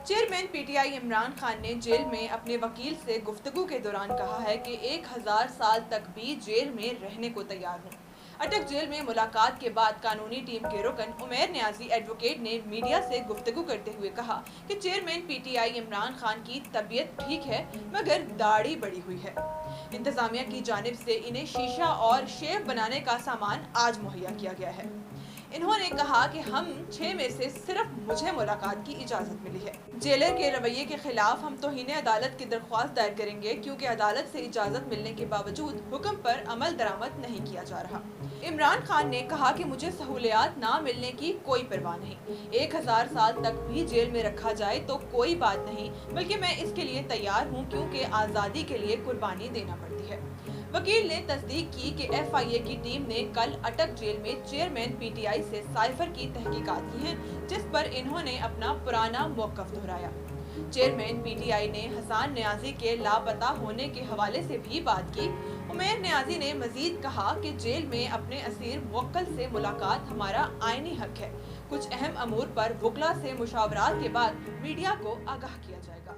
Chairman P T I Imran Khan نے jail میں اپنے وکیل سے گفتگو کے دوران کہا ہے کہ 1000 سال تک بھی جیل میں رہنے کو تیار ہوں۔ اٹک جیل میں ملاقات کے بعد قانونی ٹیم کے رکن عمیر نیازی ایڈوکیٹ نے میڈیا سے گفتگو کرتے ہوئے کہا کہ chairman P T I Imran Khan کی طبیعت ٹھیک ہے مگر داڑھی بڑھی ہوئی ہے۔ انتظامیہ کی جانب سے انہیں شیشہ اور شیو بنانے کا سامان آج مہیا کیا گیا ہے۔ انہوں نے کہا کہ ہم 6 میں سے صرف مجھے ملاقات کی اجازت ملی ہے۔ جیلر کے رویے کے خلاف ہم توہین عدالت کی درخواست دائر کریں گے کیونکہ عدالت سے اجازت ملنے کے باوجود حکم پر عمل درآمد نہیں کیا جا رہا۔ عمران خان نے کہا کہ مجھے سہولیات نہ ملنے کی کوئی پرواہ نہیں۔ 1000 سال تک بھی جیل میں رکھا جائے تو کوئی بات نہیں، بلکہ میں اس کے لیے تیار ہوں کیونکہ آزادی کے لیے قربانی دینا پڑتی ہے۔ وکیل نے تصدیق کی کہ ایف آئی اے کی ٹیم نے کل اٹک جیل میں چیئرمین پی ٹی آئی سے سائفر کی تحقیقات کی ہیں، جس پر انہوں نے اپنا پرانا موقف دہرایا۔ چیئرمین پی ٹی آئی نے حسان نیازی کے لاپتہ ہونے کے حوالے سے بھی بات کی۔ عمیر نیازی نے مزید کہا کہ جیل میں اپنے اسیر موکل سے ملاقات ہمارا آئینی حق ہے۔ کچھ اہم امور پر وکلا سے مشاورات کے بعد میڈیا کو آگاہ کیا جائے گا۔